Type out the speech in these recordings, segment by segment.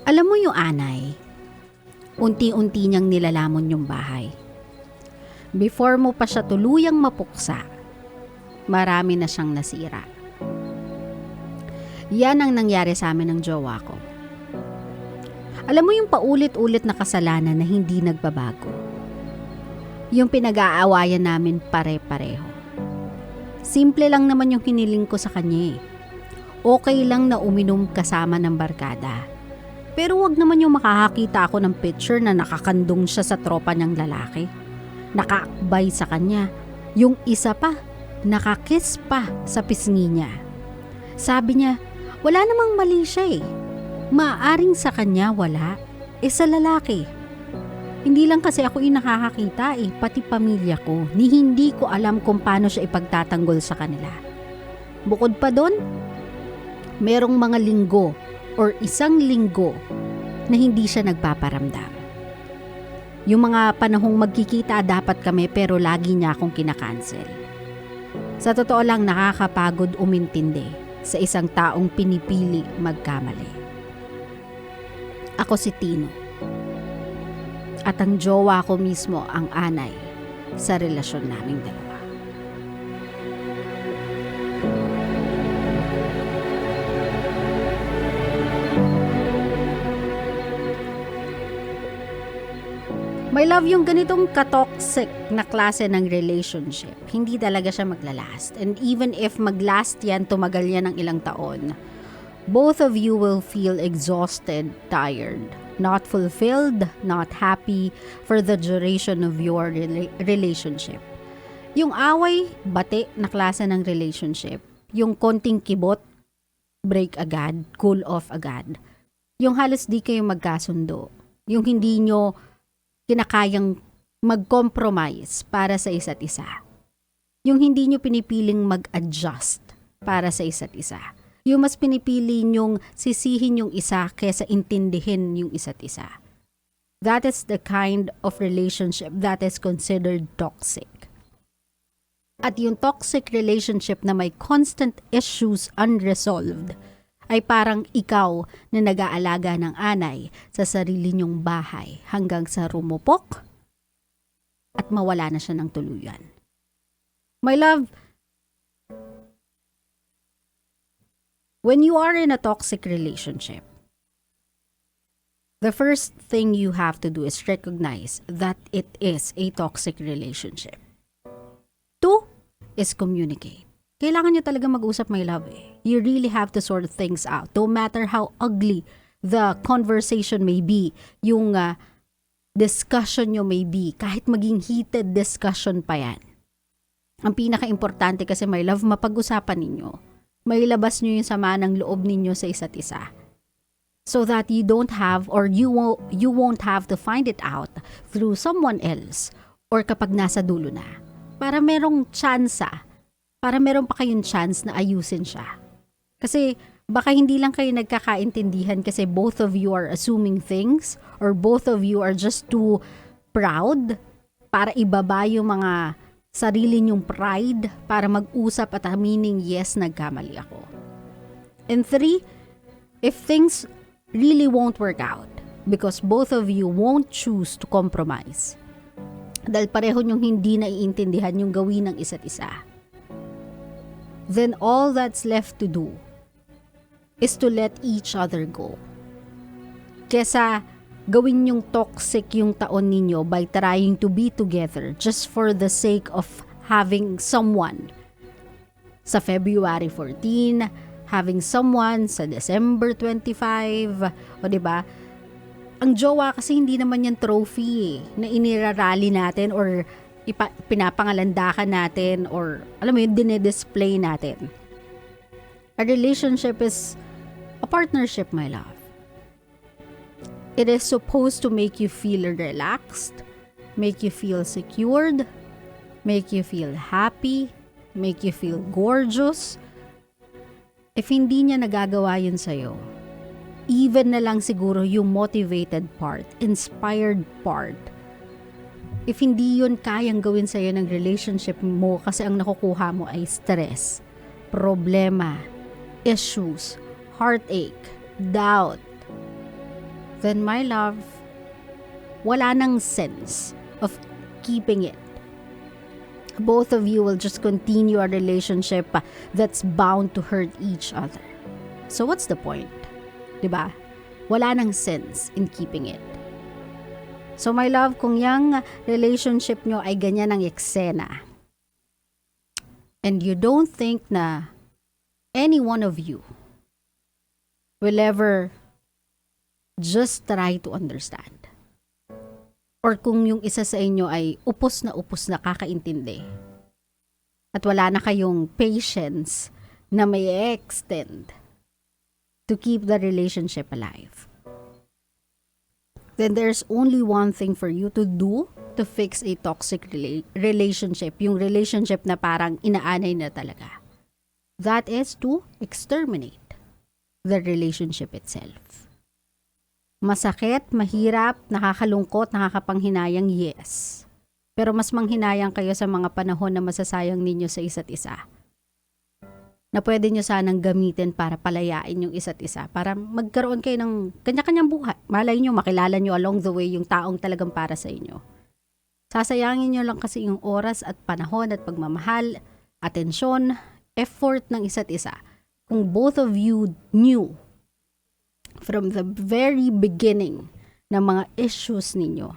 Alam mo yung anay, unti-unti niyang nilalamon yung bahay. Before mo pa siya tuluyang mapuksa, marami na siyang nasira. Yan ang nangyari sa amin ng jowa ko. Alam mo yung paulit-ulit na kasalanan na hindi nagbabago. Yung pinag-aawayan namin pare-pareho. Simple lang naman yung hiniling ko sa kanya eh. Okay lang na uminom kasama ng barkada. Pero wag naman yung makakakita ako ng picture na nakakandong siya sa tropa niyang lalaki. Nakaakbay sa kanya. Yung isa pa, nakakiss pa sa pisngi niya. Sabi niya, wala namang mali siya eh. Maaring sa kanya wala, sa lalaki. Hindi lang kasi ako yung nakakakita eh, pati pamilya ko, ni hindi ko alam kung paano siya ipagtatanggol sa kanila. Bukod pa doon, merong mga linggo or isang linggo na hindi siya nagpaparamdam. Yung mga panahong magkikita dapat kami pero lagi niya akong kinakancel. Sa totoo lang nakakapagod umintindi sa isang taong pinipili magkamali. Ako si Tino. At ang jowa ko mismo ang anay sa relasyon naming dalawa. My love, yung ganitong katoxic na klase ng relationship, hindi talaga siya maglalast. And even if maglast yan, tumagal yan ng ilang taon, both of you will feel exhausted, tired, not fulfilled, not happy for the duration of your relationship. Yung away, bate na klase ng relationship. Yung konting kibot, break agad, cool off agad. Yung halos di kayo magkasundo. Yung hindi nyo kinakayang mag-compromise para sa isa't isa. Yung hindi nyo pinipiling mag-adjust para sa isa't isa. Yung mas pinipili nyong sisihin yung isa kaysa intindihin yung isa't isa. That is the kind of relationship that is considered toxic. At yung toxic relationship na may constant issues unresolved ay parang ikaw na nag-aalaga ng anay sa sarili nyong bahay hanggang sa rumupok at mawala na siya ng tuluyan. My love, when you are in a toxic relationship, the first thing you have to do is recognize that it is a toxic relationship. Two is communicate. Kailangan nyo talaga mag-usap, my love eh. You really have to sort things out. No matter how ugly the conversation may be, yung discussion nyo may be, kahit maging heated discussion pa yan. Ang pinaka-importante kasi, my love, mapag-usapan ninyo. May labas nyo yung sama ng loob ninyo sa isa't isa. So that you don't have or you won't have to find it out through someone else or kapag nasa dulo na. Para merong tsansa, para meron pa kayong chance na ayusin siya. Kasi baka hindi lang kayo nagkakaintindihan kasi both of you are assuming things or both of you are just too proud para ibaba yung mga sarili nyong pride para mag-usap at aminin, yes, nagkamali ako. And three, if things really won't work out because both of you won't choose to compromise dahil pareho nyong hindi naiintindihan yung gawin ng isa't isa, then all that's left to do is to let each other go. Kesa gawin yung toxic yung taon ninyo by trying to be together just for the sake of having someone sa February 14, having someone sa December 25, o diba? Ang jowa kasi hindi naman yan trophy na inirarally natin or pinapangalandakan natin or alam mo yun, dinedisplay natin. A relationship is a partnership, my love. It is supposed to make you feel relaxed, make you feel secured, make you feel happy, make you feel gorgeous. If hindi niya nagagawa yun sa'yo, even na lang siguro yung motivated part, inspired part, if hindi yun kayang gawin sa'yo ng relationship mo kasi ang nakukuha mo ay stress, problema, issues, heartache, doubt, then my love, wala nang sense of keeping it. Both of you will just continue a relationship that's bound to hurt each other. So what's the point? Diba? Wala nang sense in keeping it. So my love, kung yung relationship nyo ay ganyan ang eksena, and you don't think na any one of you will ever just try to understand, or kung yung isa sa inyo ay upos na kakaintindi, at wala na kayong patience na may extend to keep the relationship alive, then there's only one thing for you to do to fix a toxic relationship, yung relationship na parang inaanay na talaga. That is to exterminate the relationship itself. Masakit, mahirap, nakakalungkot, nakakapanghinayang, yes. Pero mas manghinayang kayo sa mga panahon na masasayang ninyo sa isa't isa, na pwede nyo sanang gamitin para palayain yung isa't isa, para magkaroon kayo ng kanya-kanyang buhay. Malay nyo, makilala nyo along the way yung taong talagang para sa inyo. Sasayangin nyo lang kasi yung oras at panahon at pagmamahal, atensyon, effort ng isa't isa. Kung both of you knew from the very beginning ng mga issues ninyo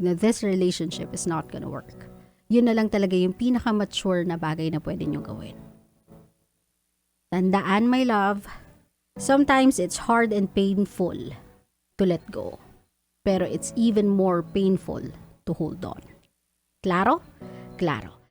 na this relationship is not gonna work, yun na lang talaga yung pinaka-mature na bagay na pwede nyo gawin. Tandaan, my love, sometimes it's hard and painful to let go. Pero it's even more painful to hold on. Claro? Claro.